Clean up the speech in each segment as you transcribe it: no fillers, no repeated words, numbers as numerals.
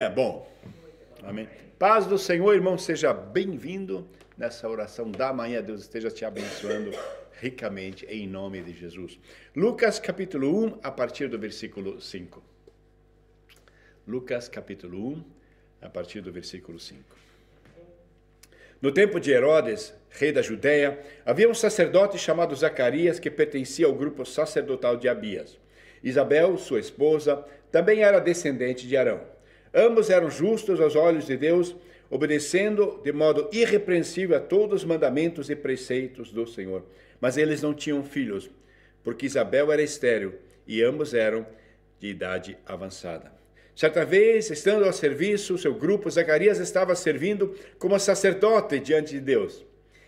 É bom. Amém. Paz do Senhor, irmão, seja bem-vindo nessa oração da manhã. Deus esteja te abençoando ricamente em nome de Jesus. Lucas capítulo 1, a partir do versículo 5. Lucas capítulo 1, a partir do versículo 5. No tempo de Herodes, rei da Judéia, havia um sacerdote chamado Zacarias que pertencia ao grupo sacerdotal de Abias. Isabel, sua esposa, também era descendente de Arão. Ambos eram justos aos olhos de Deus, obedecendo de modo irrepreensível a todos os mandamentos e preceitos do Senhor. Mas eles não tinham filhos, porque Isabel era estéril e ambos eram de idade avançada. Certa vez, estando ao serviço, seu grupo, Zacarias estava servindo como sacerdote diante de Deus.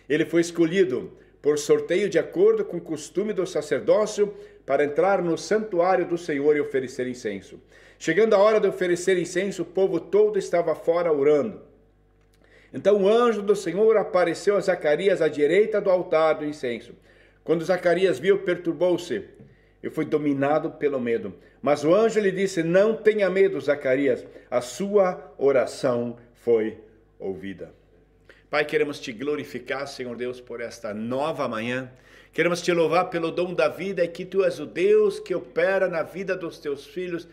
Ele foi escolhido por sorteio de acordo com o costume do sacerdócio para entrar no santuário do Senhor e oferecer incenso. Chegando a hora de oferecer incenso, o povo todo estava fora orando. Então o anjo do Senhor apareceu a Zacarias à direita do altar do incenso. Quando Zacarias viu, perturbou-se e foi dominado pelo medo. Mas o anjo lhe disse: não tenha medo, Zacarias, a sua oração foi ouvida. Pai, queremos te glorificar, Senhor Deus, por esta nova manhã. Queremos te louvar pelo dom da vida e que tu és o Deus que opera na vida dos teus filhos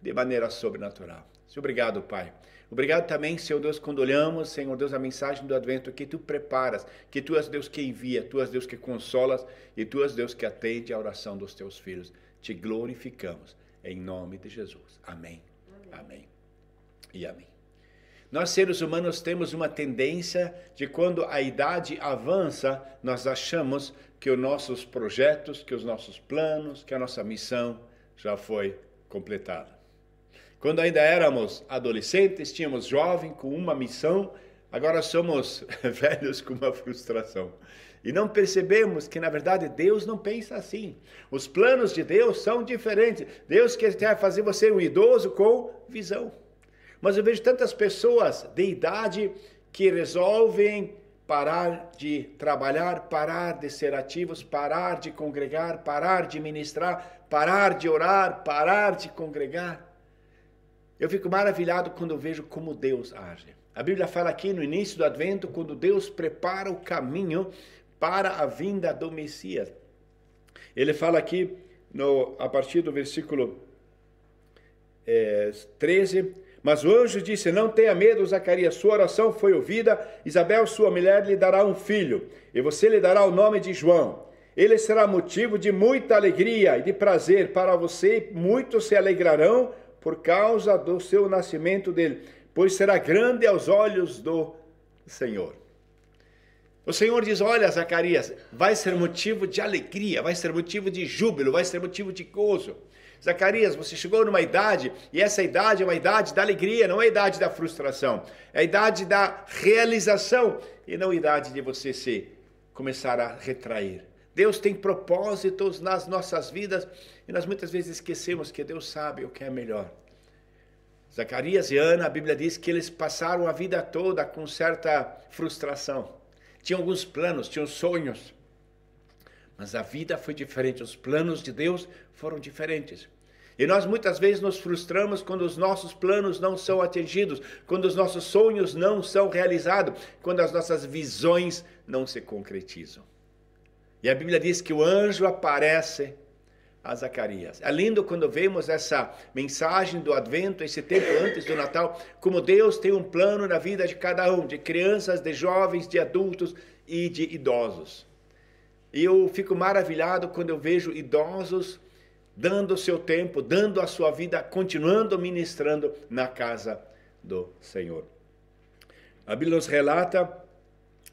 de maneira sobrenatural. Obrigado, Pai. Obrigado também, Senhor Deus, quando olhamos, Senhor Deus, a mensagem do Advento que tu preparas, que tu és Deus que envia, tu és Deus que consolas e tu és Deus que atende a oração dos teus filhos. Te glorificamos em nome de Jesus. Amém. Amém. E amém. Nós, seres humanos, temos uma tendência de quando a idade avança, nós achamos que os nossos projetos, que os nossos planos, que a nossa missão já foi completada. Quando ainda éramos adolescentes, tínhamos jovem com uma missão, agora somos velhos com uma frustração. E não percebemos que, na verdade, Deus não pensa assim. Os planos de Deus são diferentes. Deus quer fazer você um idoso com visão. Mas eu vejo tantas pessoas de idade que resolvem parar de trabalhar, parar de ser ativos, parar de congregar, parar de ministrar, parar de orar, parar de congregar. Eu fico maravilhado quando eu vejo como Deus age. A Bíblia fala aqui no início do Advento, quando Deus prepara o caminho para a vinda do Messias. Ele fala aqui, a partir do versículo 13... Mas o anjo disse: não tenha medo, Zacarias, sua oração foi ouvida. Isabel, sua mulher, lhe dará um filho, e você lhe dará o nome de João. Ele será motivo de muita alegria e de prazer para você, muitos se alegrarão por causa do seu nascimento dele, pois será grande aos olhos do Senhor. O Senhor diz: olha, Zacarias, vai ser motivo de alegria, vai ser motivo de júbilo, vai ser motivo de gozo. Zacarias, você chegou numa idade, e essa idade é uma idade da alegria, não é a idade da frustração. É a idade da realização, e não a idade de você começar a retrair. Deus tem propósitos nas nossas vidas, e nós muitas vezes esquecemos que Deus sabe o que é melhor. Zacarias e Ana, a Bíblia diz que eles passaram a vida toda com certa frustração. Tinham alguns planos, tinham sonhos. Mas a vida foi diferente, os planos de Deus foram diferentes. E nós muitas vezes nos frustramos quando os nossos planos não são atingidos, quando os nossos sonhos não são realizados, quando as nossas visões não se concretizam. E a Bíblia diz que o anjo aparece a Zacarias. É lindo quando vemos essa mensagem do Advento, esse tempo antes do Natal, como Deus tem um plano na vida de cada um, de crianças, de jovens, de adultos e de idosos. E eu fico maravilhado quando eu vejo idosos dando o seu tempo, dando a sua vida, continuando ministrando na casa do Senhor. A Bíblia nos relata,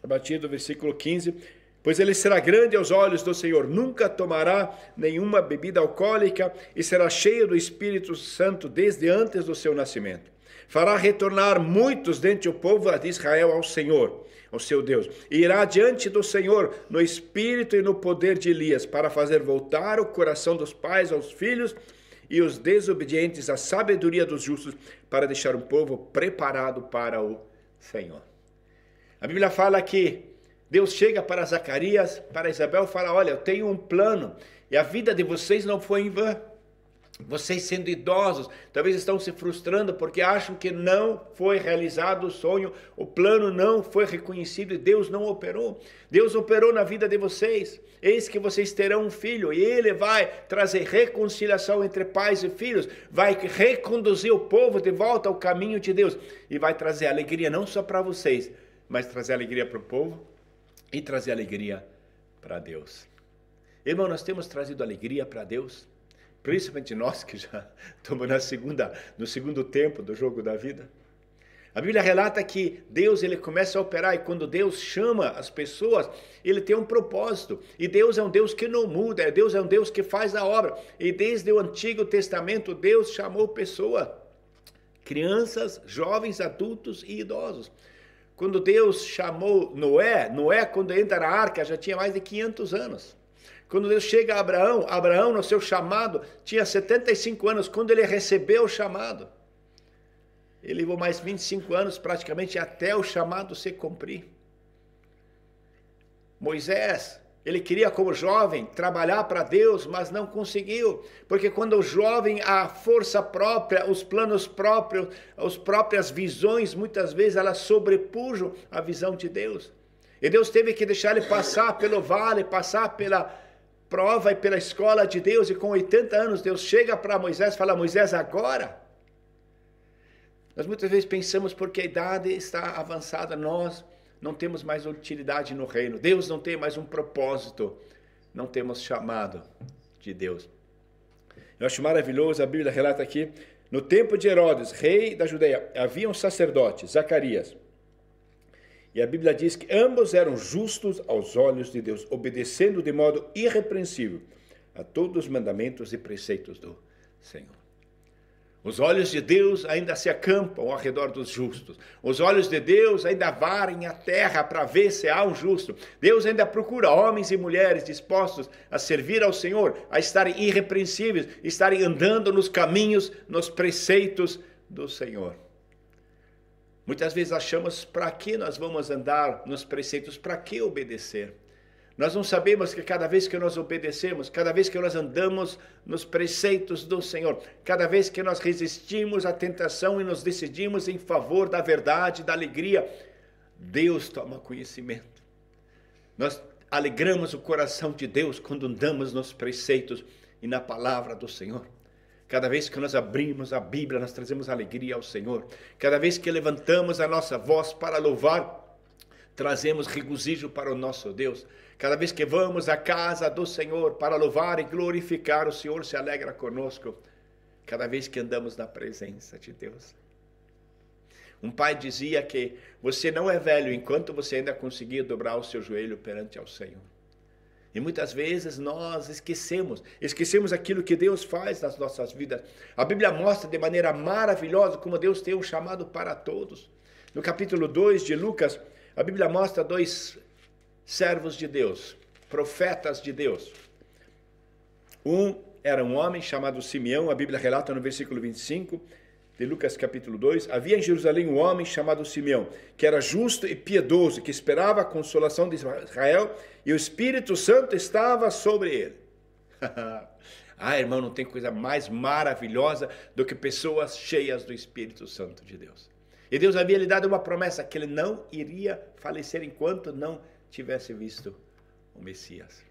a partir do versículo 15, pois ele será grande aos olhos do Senhor, nunca tomará nenhuma bebida alcoólica e será cheio do Espírito Santo desde antes do seu nascimento. Fará retornar muitos dentre o povo de Israel ao Senhor, ao seu Deus, e irá diante do Senhor no espírito e no poder de Elias, para fazer voltar o coração dos pais aos filhos e os desobedientes à sabedoria dos justos, para deixar um povo preparado para o Senhor. A Bíblia fala que Deus chega para Zacarias, para Isabel, fala: olha, eu tenho um plano, e a vida de vocês não foi em vão. Vocês sendo idosos, talvez estão se frustrando porque acham que não foi realizado o sonho, o plano não foi reconhecido e Deus não operou. Deus operou na vida de vocês. Eis que vocês terão um filho e ele vai trazer reconciliação entre pais e filhos, vai reconduzir o povo de volta ao caminho de Deus e vai trazer alegria não só para vocês, mas trazer alegria para o povo e trazer alegria para Deus. Irmão, nós temos trazido alegria para Deus? Principalmente nós que já estamos no segundo tempo do jogo da vida. A Bíblia relata que Deus ele começa a operar e quando Deus chama as pessoas, ele tem um propósito. E Deus é um Deus que não muda, Deus é um Deus que faz a obra. E desde o Antigo Testamento, Deus chamou pessoas, crianças, jovens, adultos e idosos. Quando Deus chamou Noé, quando entra na arca, já tinha mais de 500 anos. Quando Deus chega a Abraão, Abraão no seu chamado tinha 75 anos, quando ele recebeu o chamado. Ele levou mais 25 anos praticamente até o chamado se cumprir. Moisés, ele queria como jovem trabalhar para Deus, mas não conseguiu. Porque quando o jovem, a força própria, os planos próprios, as próprias visões, muitas vezes elas sobrepujam a visão de Deus. E Deus teve que deixar ele passar pelo vale, passar pela prova e pela escola de Deus, e com 80 anos Deus chega para Moisés e fala, Moisés, agora? Nós muitas vezes pensamos porque a idade está avançada, nós não temos mais utilidade no reino, Deus não tem mais um propósito, não temos chamado de Deus. Eu acho maravilhoso, a Bíblia relata aqui, no tempo de Herodes, rei da Judeia, havia um sacerdote, Zacarias, e a Bíblia diz que ambos eram justos aos olhos de Deus, obedecendo de modo irrepreensível a todos os mandamentos e preceitos do Senhor. Os olhos de Deus ainda se acampam ao redor dos justos. Os olhos de Deus ainda varem a terra para ver se há um justo. Deus ainda procura homens e mulheres dispostos a servir ao Senhor, a estarem irrepreensíveis, estarem andando nos caminhos, nos preceitos do Senhor. Muitas vezes achamos para que nós vamos andar nos preceitos, para que obedecer? Nós não sabemos que cada vez que nós obedecemos, cada vez que nós andamos nos preceitos do Senhor, cada vez que nós resistimos à tentação e nos decidimos em favor da verdade, da alegria, Deus toma conhecimento. Nós alegramos o coração de Deus quando andamos nos preceitos e na palavra do Senhor. Cada vez que nós abrimos a Bíblia, nós trazemos alegria ao Senhor. Cada vez que levantamos a nossa voz para louvar, trazemos regozijo para o nosso Deus. Cada vez que vamos à casa do Senhor para louvar e glorificar, o Senhor se alegra conosco. Cada vez que andamos na presença de Deus. Um pai dizia que você não é velho enquanto você ainda conseguir dobrar o seu joelho perante ao Senhor. E muitas vezes nós esquecemos aquilo que Deus faz nas nossas vidas. A Bíblia mostra de maneira maravilhosa como Deus tem um chamado para todos. No capítulo 2 de Lucas, a Bíblia mostra dois servos de Deus, profetas de Deus. Um era um homem chamado Simeão, a Bíblia relata no versículo 25 de Lucas capítulo 2, havia em Jerusalém um homem chamado Simeão, que era justo e piedoso, que esperava a consolação de Israel, e o Espírito Santo estava sobre ele. Irmão, não tem coisa mais maravilhosa do que pessoas cheias do Espírito Santo de Deus. E Deus havia lhe dado uma promessa, que ele não iria falecer enquanto não tivesse visto o Messias.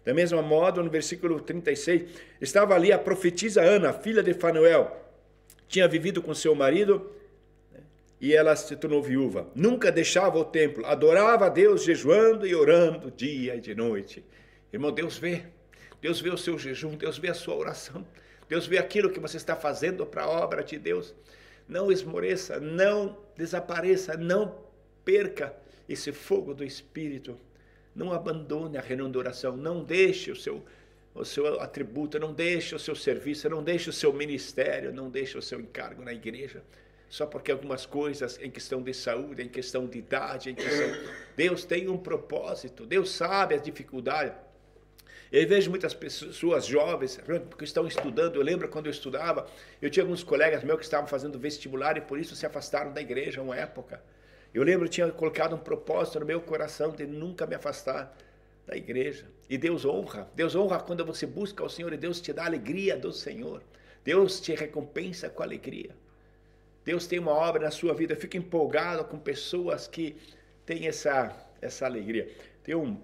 Da mesma modo, no versículo 36, estava ali a profetisa Ana, filha de Fanuel, tinha vivido com seu marido e ela se tornou viúva. Nunca deixava o templo, adorava a Deus jejuando e orando dia e de noite. Irmão, Deus vê o seu jejum, Deus vê a sua oração, Deus vê aquilo que você está fazendo para a obra de Deus. Não esmoreça, não desapareça, não perca esse fogo do Espírito. Não abandone a reunião de oração, não deixe o seu atributo, não deixe o seu serviço, não deixe o seu ministério, não deixe o seu encargo na igreja, só porque algumas coisas em questão de saúde, em questão de idade, Deus tem um propósito, Deus sabe as dificuldades. Eu vejo muitas pessoas jovens que estão estudando. Eu lembro quando eu estudava, eu tinha alguns colegas meus que estavam fazendo vestibular e por isso se afastaram da igreja uma época. Eu lembro, eu tinha colocado um propósito no meu coração de nunca me afastar da igreja. E Deus honra quando você busca o Senhor e Deus te dá a alegria do Senhor. Deus te recompensa com alegria. Deus tem uma obra na sua vida. Eu fico empolgado com pessoas que têm essa alegria. Tem um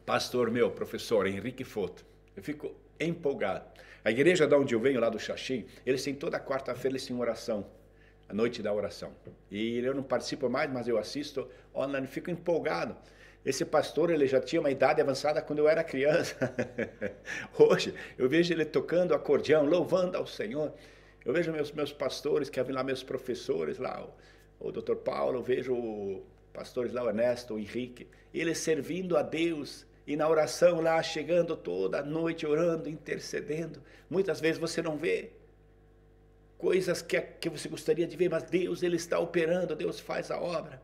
pastor meu, professor Henrique Foto. Eu fico empolgado. A igreja de onde eu venho, lá do Xaxim, eles têm toda quarta-feira, eles têm oração. A noite da oração. E eu não participo mais, mas eu assisto online, fico empolgado. Esse pastor, ele já tinha uma idade avançada quando eu era criança. Hoje, eu vejo ele tocando acordeão, louvando ao Senhor. Eu vejo meus pastores, que havia lá meus professores, lá, o Dr. Paulo, eu vejo pastores lá, o Ernesto, o Henrique, eles servindo a Deus, e na oração lá, chegando toda noite, orando, intercedendo. Muitas vezes você não vê coisas que você gostaria de ver, mas Deus, ele está operando, Deus faz a obra.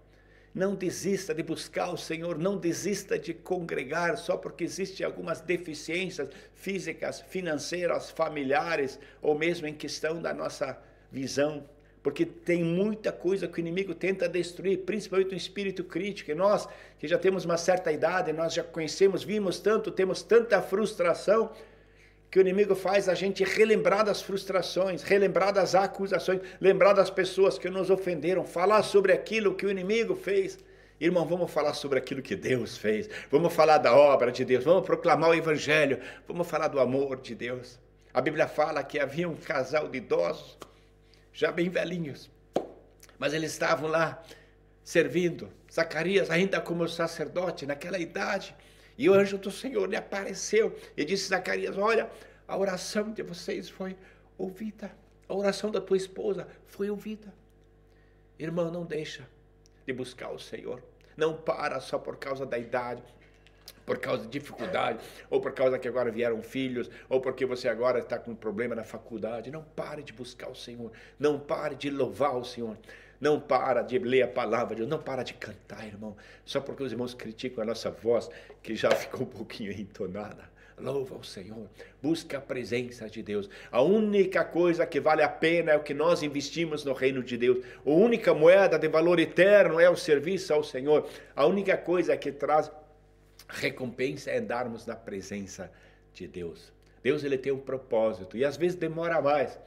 Não desista de buscar o Senhor, não desista de congregar só porque existem algumas deficiências físicas, financeiras, familiares, ou mesmo em questão da nossa visão. Porque tem muita coisa que o inimigo tenta destruir, principalmente o espírito crítico. E nós, que já temos uma certa idade, nós já conhecemos, vimos tanto, temos tanta frustração, que o inimigo faz a gente relembrar das frustrações, relembrar das acusações, lembrar das pessoas que nos ofenderam, falar sobre aquilo que o inimigo fez. Irmão, vamos falar sobre aquilo que Deus fez, vamos falar da obra de Deus, vamos proclamar o evangelho, vamos falar do amor de Deus. A Bíblia fala que havia um casal de idosos, já bem velhinhos, mas eles estavam lá servindo, Zacarias ainda como sacerdote naquela idade, e o anjo do Senhor lhe apareceu e disse: Zacarias, olha, a oração de vocês foi ouvida, a oração da tua esposa foi ouvida. Irmão, não deixa de buscar o Senhor, não para só por causa da idade, por causa de dificuldade, ou por causa que agora vieram filhos, ou porque você agora está com um problema na faculdade. Não pare de buscar o Senhor, não pare de louvar o Senhor, não para de ler a palavra de Deus, não para de cantar, irmão, só porque os irmãos criticam a nossa voz, que já ficou um pouquinho entonada. Louva o Senhor, busca a presença de Deus. A única coisa que vale a pena é o que nós investimos no reino de Deus. A única moeda de valor eterno é o serviço ao Senhor. A única coisa que traz recompensa é darmos na presença de Deus. Deus, ele tem um propósito, e às vezes demora mais,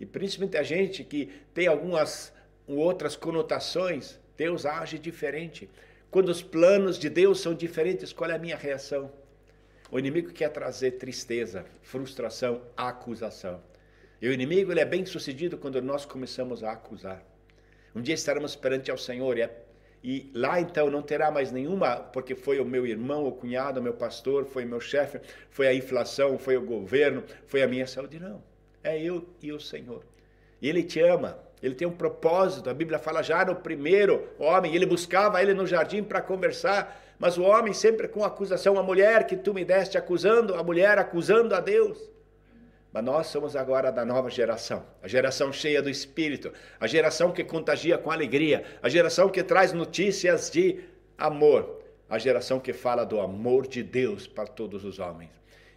e principalmente a gente que tem algumas outras conotações, Deus age diferente. Quando os planos de Deus são diferentes, qual é a minha reação? O inimigo quer trazer tristeza, frustração, acusação. E o inimigo, ele é bem sucedido quando nós começamos a acusar. Um dia estaremos perante ao Senhor, e lá então não terá mais nenhuma, porque foi o meu irmão, o cunhado, o meu pastor, foi o meu chefe, foi a inflação, foi o governo, foi a minha saúde. Não, é eu e o Senhor. E ele te ama, ele tem um propósito. A Bíblia fala já no primeiro homem, ele buscava ele no jardim para conversar, mas o homem sempre com acusação, a mulher que tu me deste acusando, a mulher acusando a Deus. Mas nós somos agora da nova geração, a geração cheia do Espírito, a geração que contagia com alegria, a geração que traz notícias de amor, a geração que fala do amor de Deus para todos os homens.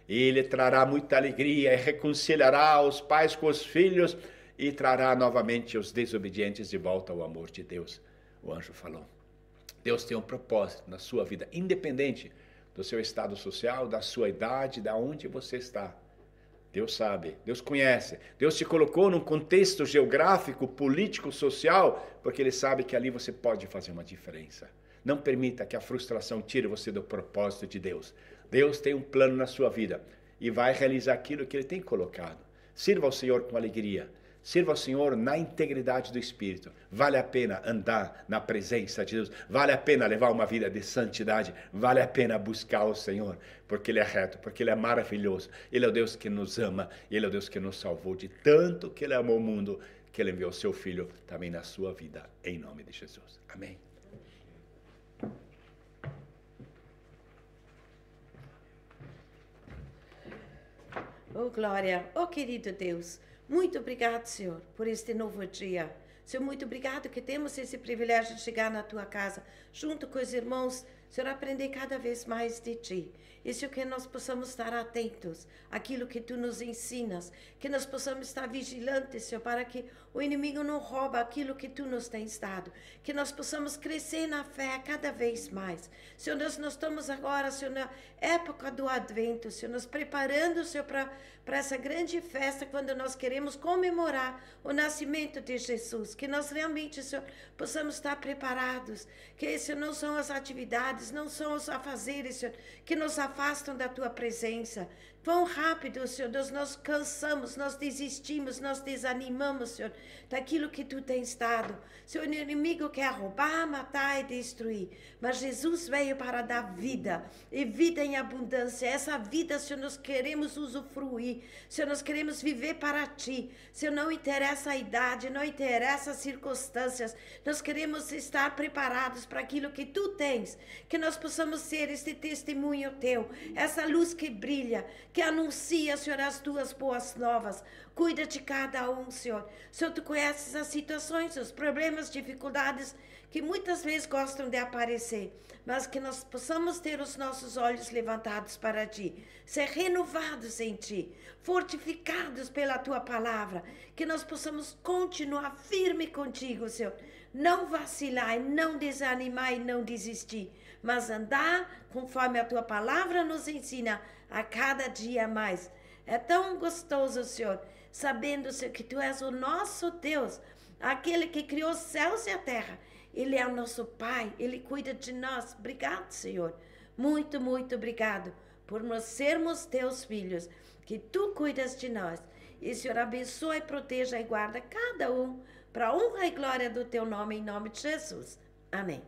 Ele trará muita alegria e reconciliará os pais com os filhos e trará novamente os desobedientes de volta ao amor de Deus. O anjo falou. Deus tem um propósito na sua vida, independente do seu estado social, da sua idade, de onde você está. Deus sabe, Deus conhece, Deus te colocou num contexto geográfico, político, social, porque Ele sabe que ali você pode fazer uma diferença. Não permita que a frustração tire você do propósito de Deus. Deus tem um plano na sua vida e vai realizar aquilo que Ele tem colocado. Sirva ao Senhor com alegria. Sirva ao Senhor na integridade do Espírito. Vale a pena andar na presença de Deus. Vale a pena levar uma vida de santidade. Vale a pena buscar o Senhor, porque Ele é reto, porque Ele é maravilhoso. Ele é o Deus que nos ama. Ele é o Deus que nos salvou de tanto que Ele amou o mundo, que Ele enviou o seu Filho também na sua vida. Em nome de Jesus. Amém. Oh, glória. Oh, querido Deus. Muito obrigado, Senhor, por este novo dia. Senhor, muito obrigado que temos esse privilégio de chegar na Tua casa, junto com os irmãos Senhor, aprender cada vez mais de Ti. E, Senhor, que nós possamos estar atentos àquilo que Tu nos ensinas, que nós possamos estar vigilantes, Senhor, para que o inimigo não rouba aquilo que Tu nos tens dado, que nós possamos crescer na fé cada vez mais. Senhor, nós estamos agora, Senhor, na época do Advento, Senhor, nos preparando, Senhor, para essa grande festa, quando nós queremos comemorar o nascimento de Jesus, que nós realmente, Senhor, possamos estar preparados, que esse não são as atividades, não são os afazeres, Senhor, que nos afastam da Tua presença. Quão rápido, Senhor, nós cansamos, nós desistimos, nós desanimamos, Senhor, daquilo que Tu tens dado. Senhor, o inimigo quer roubar, matar e destruir, mas Jesus veio para dar vida, e vida em abundância. Essa vida, Senhor, nós queremos usufruir, Senhor, nós queremos viver para Ti. Senhor, não interessa a idade, não interessa as circunstâncias, nós queremos estar preparados para aquilo que Tu tens, que nós possamos ser este testemunho Teu, essa luz que brilha, que anuncia, Senhor, as Tuas boas novas. Cuida de cada um, Senhor. Senhor, Tu conheces as situações, os problemas, dificuldades que muitas vezes gostam de aparecer, mas que nós possamos ter os nossos olhos levantados para Ti, ser renovados em Ti, fortificados pela Tua palavra, que nós possamos continuar firme contigo, Senhor, não vacilar, não desanimar e não desistir, mas andar conforme a Tua palavra nos ensina a cada dia mais. É tão gostoso, Senhor, sabendo, Senhor, que Tu és o nosso Deus, aquele que criou os céus e a terra. Ele é o nosso Pai, Ele cuida de nós. Obrigado, Senhor. Muito, muito obrigado por nós sermos Teus filhos, que Tu cuidas de nós. E, Senhor, abençoe, proteja e guarda cada um para a honra e glória do Teu nome, em nome de Jesus. Amém.